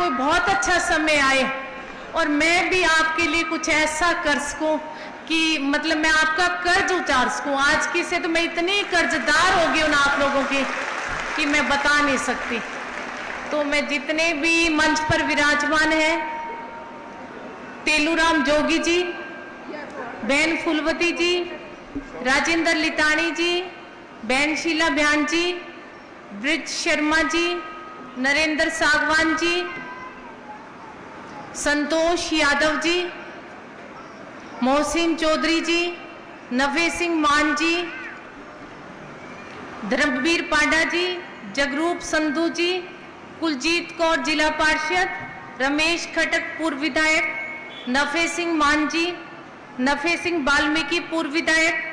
कोई बहुत अच्छा समय आए और मैं भी आपके लिए कुछ ऐसा कर सकूं कि मतलब मैं आपका कर्ज उतार सकूं। आज की से तो मैं इतनी कर्जदार हो गई हूं आप लोगों की कि मैं बता नहीं सकती। तो मैं जितने भी मंच पर विराजमान हैं, तेलूराम जोगी जी, बहन फुलवती जी, राजेंद्र लितानी जी, बहन शीला बयान जी, ब्रिज शर्मा जी, नरेंद्र सागवान जी, संतोष यादव जी, मोहसिन चौधरी जी, नवे सिंह मान जी, धर्मवीर पांडा जी, जगरूप संधू जी, कुलजीत कौर जिला पार्षद, रमेश खटक पूर्व विधायक, नफे सिंह मान जी, नफे सिंह वाल्मीकि पूर्व विधायक,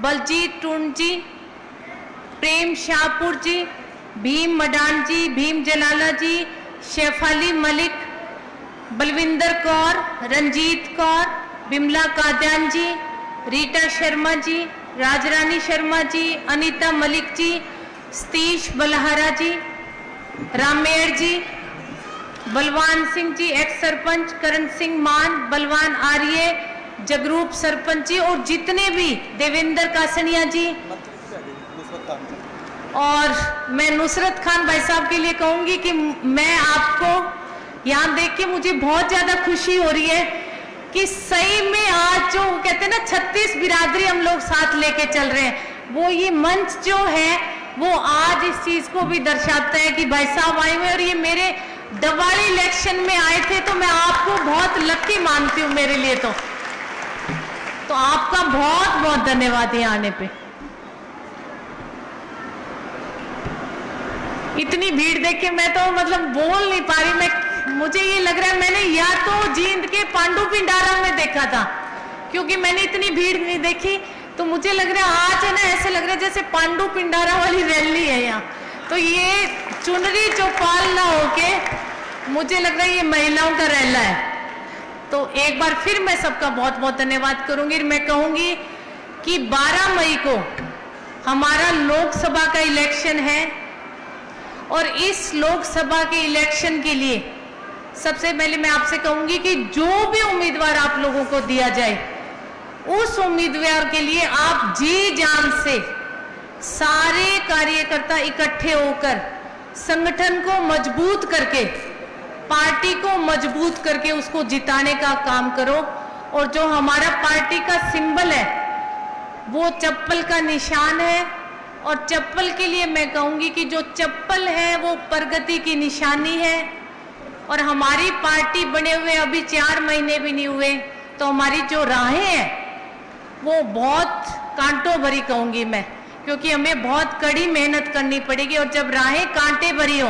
बलजीत टूंड जी, प्रेम शाहपुर जी, भीम मडान जी, भीम जलाला जी, शेफाली मलिक, बलविंदर कौर, रंजीत कौर, बिमला काद्यान जी, रीटा शर्मा जी, राजरानी शर्मा जी, अनीता मलिक जी, सतीश बलहारा जी, रामेड़ जी, बलवान सिंह जी एक्स सरपंच, करण सिंह मान, बलवान आर्य, जगरूप सरपंच जी और जितने भी देवेंद्र कासनिया जी। और मैं नुसरत खान भाई साहब के लिए कहूंगी कि मैं आपको यहाँ देख के मुझे बहुत ज्यादा खुशी हो रही है कि सही में आज जो कहते हैं ना 36 बिरादरी हम लोग साथ लेके चल रहे हैं, वो ये मंच जो है वो आज इस चीज को भी दर्शाता है कि भाई साहब आए हुए और ये मेरे दवाली इलेक्शन में आए थे। तो मैं आपको बहुत लकी मानती हूँ मेरे लिए। तो आपका बहुत बहुत धन्यवाद यहाँ आने पे। इतनी भीड़ देख के मैं तो मतलब बोल नहीं पा रही। मुझे ये लग रहा है मैंने या तो जींद के पांडु पिंडारा में देखा था, क्योंकि मैंने इतनी भीड़ नहीं देखी। तो मुझे लग रहा है आज है ना, ऐसे लग रहा है जैसे पांडु पिंडारा वाली रैली है यहाँ। तो ये चुनरी चौपाल ना होके मुझे लग रहा है ये महिलाओं का रैला है। तो एक बार फिर मैं सबका बहुत बहुत धन्यवाद करूंगी। मैं कहूंगी कि 12 मई को हमारा लोकसभा का इलेक्शन है और इस लोकसभा के इलेक्शन के लिए सबसे पहले मैं आपसे कहूंगी कि जो भी उम्मीदवार आप लोगों को दिया जाए, उस उम्मीदवार के लिए आप जी जान से सारे कार्यकर्ता इकट्ठे होकर संगठन को मजबूत करके, पार्टी को मजबूत करके उसको जिताने का काम करो। और जो हमारा पार्टी का सिंबल है वो चप्पल का निशान है, और चप्पल के लिए मैं कहूंगी कि जो चप्पल है वो प्रगति की निशानी है। और हमारी पार्टी बने हुए अभी 4 महीने भी नहीं हुए, तो हमारी जो राहें हैं वो बहुत कांटों भरी कहूंगी मैं, क्योंकि हमें बहुत कड़ी मेहनत करनी पड़ेगी। और जब राहें कांटे भरी हो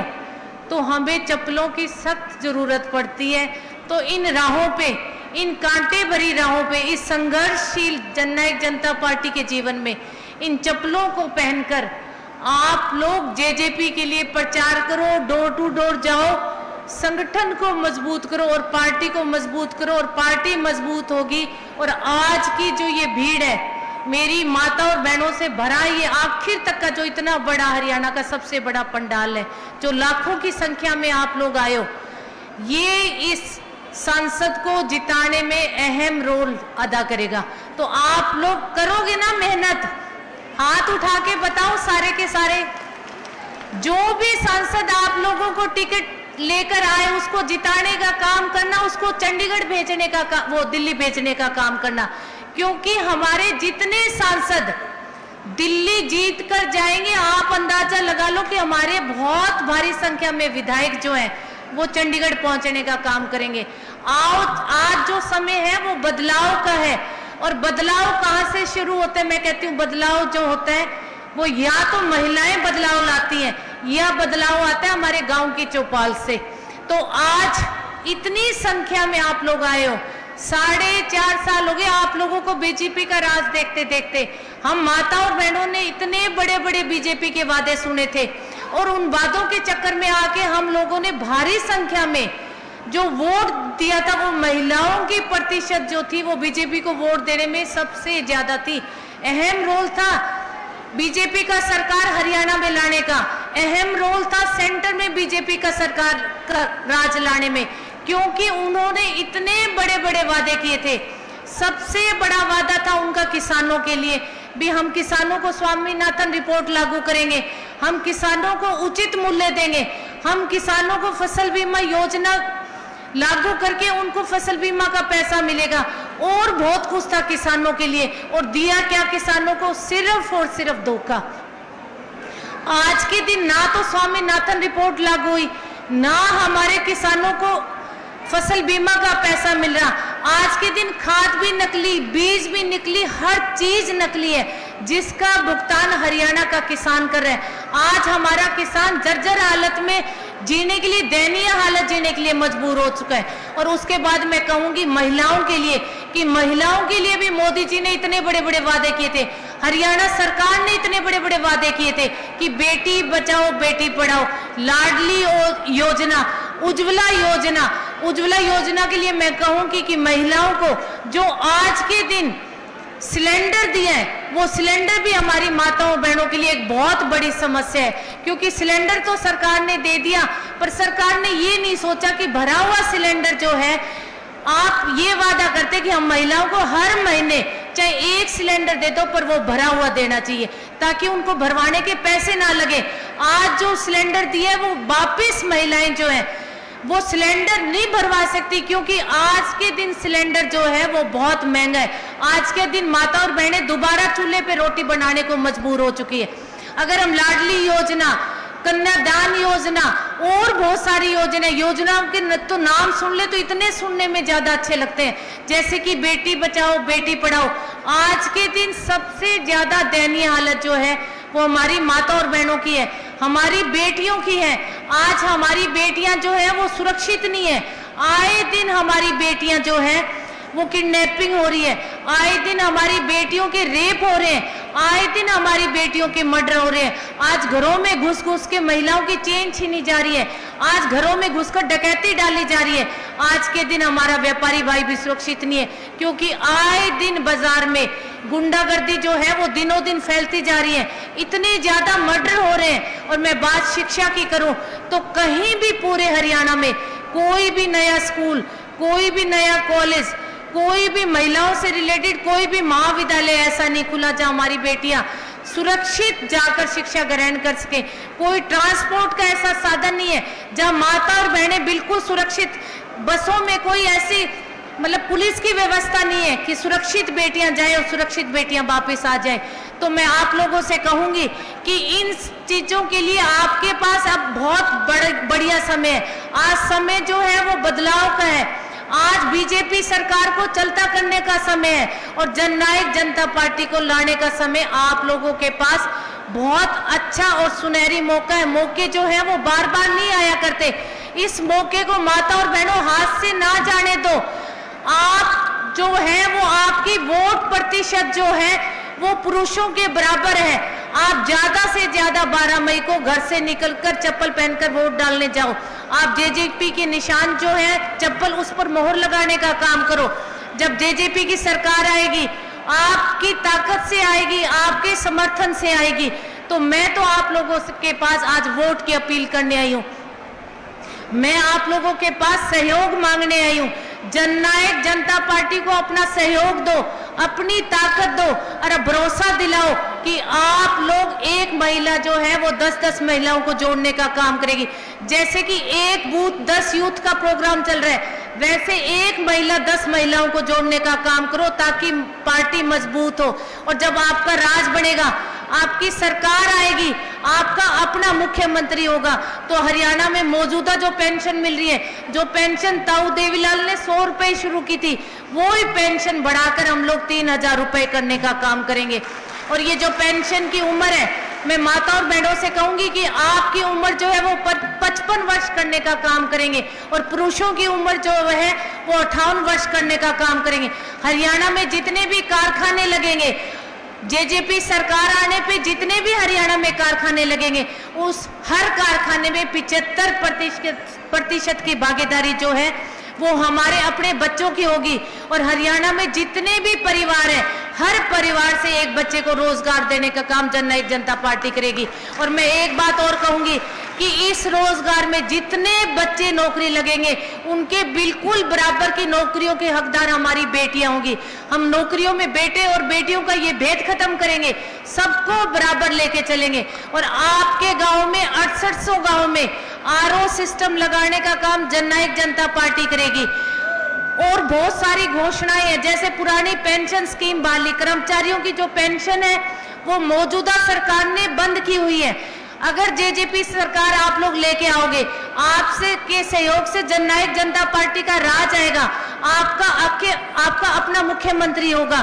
तो हमें चप्पलों की सख्त जरूरत पड़ती है। तो इन राहों पे, इन कांटे भरी राहों पे, इस संघर्षशील जननायक जनता पार्टी के जीवन में इन चप्पलों को पहनकर आप लोग जेजेपी के लिए प्रचार करो, डोर टू डोर जाओ, संगठन को मजबूत करो और पार्टी को मजबूत करो, और पार्टी मजबूत होगी। और आज की जो ये भीड़ है मेरी माता और बहनों से भरा, ये आखिर तक का जो इतना बड़ा हरियाणा का सबसे बड़ा पंडाल है, जो लाखों की संख्या में आप लोग आए हो, ये इस सांसद को जिताने में अहम रोल अदा करेगा। तो आप लोग करोगे ना मेहनत? हाथ उठा के बताओ सारे के सारे। जो भी सांसद आप लोगों को टिकट लेकर आए उसको जिताने का काम करना, उसको चंडीगढ़ भेजने का वो दिल्ली भेजने का काम करना, क्योंकि हमारे जितने सांसद दिल्ली जीत कर जाएंगे, आप अंदाजा लगा लो कि हमारे बहुत भारी संख्या में विधायक जो हैं वो चंडीगढ़ पहुंचने का काम करेंगे। आज जो समय है वो बदलाव का है, और बदलाव कहां से शुरू होता है? मैं कहती हूँ बदलाव जो होता है वो या तो महिलाएं बदलाव लाती हैं, या बदलाव आता है हमारे गांव की चौपाल से। तो आज इतनी संख्या में आप लोग आए हो, 4.5 साल हो गए आप लोगों को बीजेपी का राज देखते देखते। हम माता और बहनों ने इतने बड़े बड़े बीजेपी के वादे सुने थे, और उन वादों के चक्कर में आके हम लोगों ने भारी संख्या में जो वोट दिया था, वो महिलाओं की प्रतिशत जो थी वो बीजेपी को वोट देने में सबसे ज्यादा थी। अहम रोल था बीजेपी का सरकार हरियाणा में लाने का, अहम रोल था सेंटर में बीजेपी का सरकार का राज लाने में, क्योंकि उन्होंने इतने बड़े बड़े वादे किए थे। सबसे बड़ा वादा था उनका किसानों के लिए भी, हम किसानों को स्वामीनाथन रिपोर्ट लागू करेंगे, हम किसानों को उचित मूल्य देंगे, हम किसानों को फसल बीमा योजना लागू करके उनको फसल बीमा का पैसा मिलेगा, और बहुत कुछ था किसानों के लिए। और दिया क्या किसानों को? सिर्फ और सिर्फ धोखा। आज के दिन ना तो स्वामीनाथन रिपोर्ट लागू हुई, ना हमारे किसानों को फसल बीमा का पैसा मिल रहा। आज के दिन खाद भी नकली, बीज भी नकली, हर चीज नकली है, जिसका भुगतान हरियाणा का किसान कर रहा है। आज हमारा किसान जर्जर हालत में जीने के लिए, दयनीय हालत जीने के लिए मजबूर हो चुका है। और उसके बाद मैं कहूंगी महिलाओं के लिए, कि महिलाओं के लिए भी मोदी जी ने इतने बड़े बड़े वादे किए थे, हरियाणा सरकार ने इतने बड़े बड़े वादे किए थे कि बेटी बचाओ बेटी पढ़ाओ, लाडली योजना, उज्ज्वला योजना। उज्ज्वला योजना के लिए मैं कहूंगी कि महिलाओं को जो आज के दिन सिलेंडर दिया है, वो सिलेंडर भी हमारी माताओं बहनों के लिए एक बहुत बड़ी समस्या है। क्योंकि सिलेंडर तो सरकार ने दे दिया, पर सरकार ने ये नहीं सोचा कि भरा हुआ सिलेंडर जो है, आप ये वादा करते कि हम महिलाओं को हर महीने चाहे एक सिलेंडर दे दो, पर वो भरा हुआ देना चाहिए, ताकि उनको भरवाने के पैसे ना लगे। आज जो सिलेंडर दिया है, वो वापिस महिलाएं जो है वो सिलेंडर नहीं भरवा सकती, क्योंकि आज के दिन सिलेंडर जो है वो बहुत महंगा है। आज के दिन माता और बहनें दोबारा चूल्हे पे रोटी बनाने को मजबूर हो चुकी है। अगर हम लाडली योजना, कन्यादान योजना और बहुत सारी योजनाओं के तो नाम सुन ले तो इतने सुनने में ज्यादा अच्छे लगते हैं, जैसे कि बेटी बचाओ बेटी पढ़ाओ। आज के दिन सबसे ज्यादा दयनीय हालत जो है वो हमारी माता और बहनों की है, हमारी बेटियों की है। आज हमारी बेटियां जो है वो सुरक्षित नहीं है। आए दिन हमारी बेटियां जो है वो किडनैपिंग हो रही है, आए दिन हमारी बेटियों के रेप हो रहे हैं, आए दिन हमारी बेटियों के मर्डर हो रहे हैं। आज घरों में घुस घुस के महिलाओं की चेन छीनी जा रही है, आज घरों में घुसकर डकैती डाली जा रही है। आज के दिन हमारा व्यापारी भाई भी सुरक्षित नहीं है, क्योंकि आए दिन बाजार में गुंडागर्दी जो है वो दिनों दिन फैलती जा रही है, इतने ज्यादा मर्डर हो रहे हैं। और मैं बात शिक्षा की करूं तो कहीं भी पूरे हरियाणा में कोई भी नया स्कूल, कोई भी नया कॉलेज, कोई भी महिलाओं से रिलेटेड कोई भी महाविद्यालय ऐसा नहीं खुला जहां हमारी बेटियां सुरक्षित जाकर शिक्षा ग्रहण कर सके। कोई ट्रांसपोर्ट का ऐसा साधन नहीं है जहां माता और बहनें बिल्कुल सुरक्षित, बसों में कोई ऐसी मतलब पुलिस की व्यवस्था नहीं है कि सुरक्षित बेटियां जाएं और सुरक्षित बेटियां वापस आ जाएं। तो मैं आप लोगों से कहूंगी कि इन चीजों के लिए आपके पास अब बहुत बढ़िया समय है। आज समय जो है वो बदलाव का है, आज बीजेपी सरकार को चलता करने का समय है और जननायक जनता पार्टी को लाने का समय आप लोगों के पास बहुत अच्छा और सुनहरी मौका है। मौके जो है वो बार बार नहीं आया करते, इस मौके को माता और बहनों हाथ से ना जाने दो। आप जो है वो आपकी वोट प्रतिशत जो है वो पुरुषों के बराबर है। आप ज्यादा से ज्यादा 12 मई को घर से निकलकर चप्पल पहनकर वोट डालने जाओ। आप जेजेपी के निशान जो है चप्पल, उस पर मोहर लगाने का काम करो। जब जेजेपी की सरकार आएगी, आपकी ताकत से आएगी, आपके समर्थन से आएगी। तो मैं तो आप लोगों के पास आज वोट की अपील करने आई हूं, मैं आप लोगों के पास सहयोग मांगने आई हूं। जननायक जनता पार्टी को अपना सहयोग दो, अपनी ताकत दो और भरोसा दिलाओ कि आप लोग एक महिला जो है वो 10-10 महिलाओं को जोड़ने का काम करेगी। जैसे कि एक बूथ 10 यूथ का प्रोग्राम चल रहा है, वैसे एक महिला 10 महिलाओं को जोड़ने का काम करो ताकि पार्टी मजबूत हो। और जब आपका राज बनेगा, आपकी सरकार आएगी, आपका अपना मुख्यमंत्री होगा, तो हरियाणा में मौजूदा जो पेंशन मिल रही है, जो पेंशन ताऊ देवीलाल ने 100 रुपए शुरू की थी, वो ही पेंशन बढ़ाकर हम लोग 3000 रुपए करने का काम करेंगे। और ये जो पेंशन की उम्र है, मैं माता और बहनों से कहूंगी कि आपकी उम्र जो है वो 55 वर्ष करने का काम करेंगे और पुरुषों की उम्र जो है वो 58 वर्ष करने का काम करेंगे। हरियाणा में जितने भी कारखाने लगेंगे, जेजेपी सरकार आने पे जितने भी हरियाणा में कारखाने लगेंगे, उस हर कारखाने में 75% की भागीदारी जो है वो हमारे अपने बच्चों की होगी। और हरियाणा में जितने भी परिवार हैं, हर परिवार से एक बच्चे को रोजगार देने का काम जननायक जनता पार्टी करेगी। और मैं एक बात और कहूंगी कि इस रोजगार में जितने बच्चे नौकरी लगेंगे उनके बिल्कुल बराबर की नौकरियों के हकदार हमारी बेटियां होंगी। हम नौकरियों में बेटे और बेटियों का ये भेद खत्म करेंगे, सबको बराबर लेके चलेंगे। और आपके गांव में 6800 गांव में आरओ सिस्टम लगाने का काम जननायक जनता पार्टी करेगी। और बहुत सारी घोषणाएं हैं, जैसे पुरानी पेंशन स्कीम बहाली, कर्मचारियों की जो पेंशन है वो मौजूदा सरकार ने बंद की हुई है। अगर जेजेपी सरकार आप लोग लेके आओगे, आपसे के सहयोग से जननायक जनता पार्टी का राज आएगा, आपका अपना मुख्यमंत्री होगा,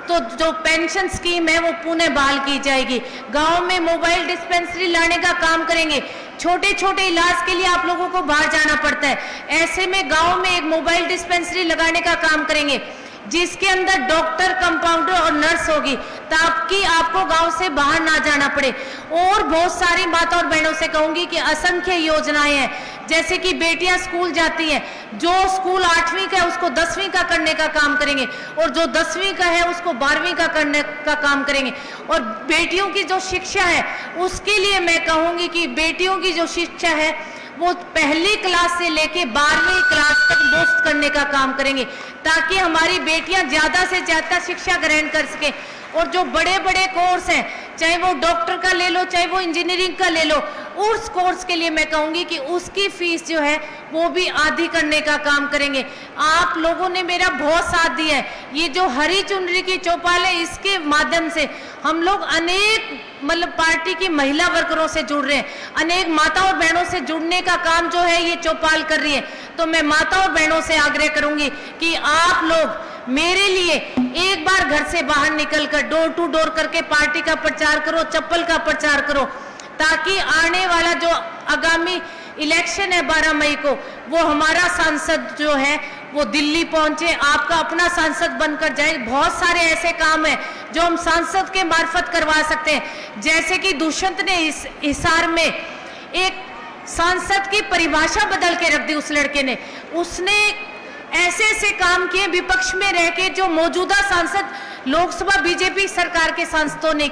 तो जो पेंशन स्कीम है वो पुनः बहाल की जाएगी। गांव में मोबाइल डिस्पेंसरी लाने का काम करेंगे। छोटे छोटे इलाज के लिए आप लोगों को बाहर जाना पड़ता है, ऐसे में गांव में एक मोबाइल डिस्पेंसरी लगाने का काम करेंगे जिसके अंदर डॉक्टर, कंपाउंडर और नर्स होगी, ताकि आपको गांव से बाहर ना जाना पड़े। और बहुत सारी माता और बहनों से कहूंगी कि असंख्य योजनाएं हैं, जैसे कि बेटियां स्कूल जाती हैं, जो स्कूल 8वीं का है उसको 10वीं का करने का काम करेंगे, और जो 10वीं का है उसको 12वीं का करने का काम करेंगे। और बेटियों की जो शिक्षा है उसके लिए मैं कहूंगी कि बेटियों की जो शिक्षा है वो पहली क्लास से लेके 12वीं क्लास तक मुफ्त करने का काम करेंगे, ताकि हमारी बेटियां ज्यादा से ज्यादा शिक्षा ग्रहण कर सके। और जो बड़े बड़े कोर्स हैं, चाहे वो डॉक्टर का ले लो, चाहे वो इंजीनियरिंग का ले लो, उस कोर्स के लिए मैं कहूंगी कि उसकी फीस जो है वो भी आधी करने का काम करेंगे। आप लोगों ने मेरा बहुत साथ दिया है। ये जो हरी चुनरी की चौपाल है, इसके माध्यम से हम लोग अनेक पार्टी की महिला वर्करों से जुड़ रहे हैं, अनेक माता और बहनों से जुड़ने का काम जो है ये चौपाल कर रही है। तो मैं माता और बहनों से आग्रह करूंगी कि आप लोग मेरे लिए एक बार घर से बाहर निकलकर डोर टू डोर करके पार्टी का प्रचार करो, चप्पल का प्रचार करो, ताकि आने वाला जो आगामी इलेक्शन है 12 मई को, वो हमारा सांसद जो है वो दिल्ली पहुंचे, आपका अपना सांसद बनकर जाए। बहुत सारे ऐसे काम हैं जो हम सांसद के मार्फत करवा सकते हैं, जैसे कि दुष्यंत ने इस हिसार में एक सांसद की परिभाषा बदल के रख दी। उस लड़के ने ऐसे ऐसे काम किए विपक्ष में रह के जो मौजूदा सांसद लोकसभा बीजेपी सरकार के सांसदों ने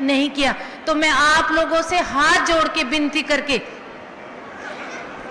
नहीं किया। तो मैं आप लोगों से हाथ जोड़ के विनती करके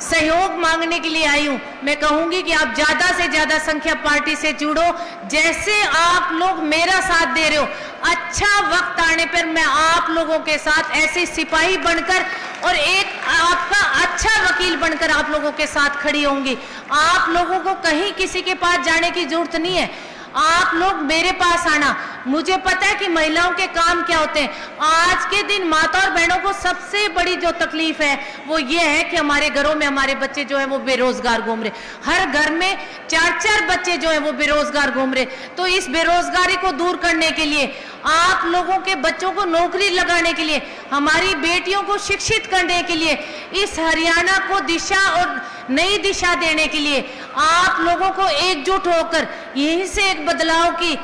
सहयोग मांगने के लिए आई हूं। मैं कहूंगी कि आप ज्यादा से ज्यादा संख्या पार्टी से जुड़ो, जैसे आप लोग मेरा साथ दे रहे हो। अच्छा वक्त आने पर मैं आप लोगों के साथ ऐसे सिपाही बनकर और एक आपका अच्छा वकील बनकर आप लोगों के साथ खड़ी होंगी। आप लोगों को कहीं किसी के पास जाने की जरूरत नहीं है, आप लोग मेरे पास आना। मुझे पता है कि महिलाओं के काम क्या होते हैं। आज के दिन माता और बहनों को सबसे बड़ी जो तकलीफ है वो ये है कि हमारे घरों में हमारे बच्चे जो है वो बेरोजगार घूम रहे, हर घर में 4-4 बच्चे जो है वो बेरोजगार घूम रहे। तो इस बेरोजगारी को दूर करने के लिए, आप लोगों के बच्चों को नौकरी लगाने के लिए, हमारी बेटियों को शिक्षित करने के लिए, इस हरियाणा को दिशा और नई दिशा देने के लिए आप लोगों को एकजुट होकर यहीं से एक बदलाव की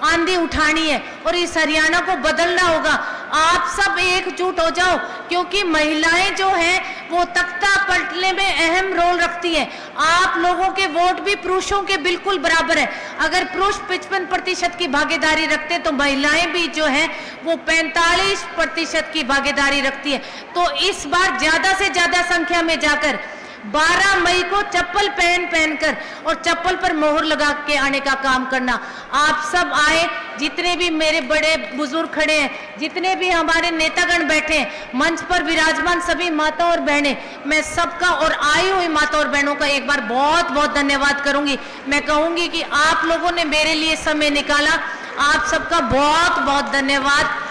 आंधी उठानी है और इस हरियाणा को बदलना होगा। आप सब एकजुट हो जाओ, क्योंकि महिलाएं जो हैं वो तख्ता पलटने में अहम रोल रखती हैं। आप लोगों के वोट भी पुरुषों के बिल्कुल बराबर है। अगर पुरुष 55% की भागीदारी रखते तो महिलाएं भी जो है वो 45% की भागीदारी रखती है। तो इस बार ज्यादा से ज्यादा संख्या में जाकर 12 मई को चप्पल पहनकर और चप्पल पर मोहर लगा के आने का काम करना। आप सब आए, जितने भी मेरे बड़े बुजुर्ग खड़े हैं, जितने भी हमारे नेतागण बैठे हैं, मंच पर विराजमान सभी माता और बहनें, मैं सबका और आई हुई माता और बहनों का एक बार बहुत बहुत धन्यवाद करूंगी। मैं कहूंगी कि आप लोगों ने मेरे लिए समय निकाला, आप सबका बहुत बहुत धन्यवाद।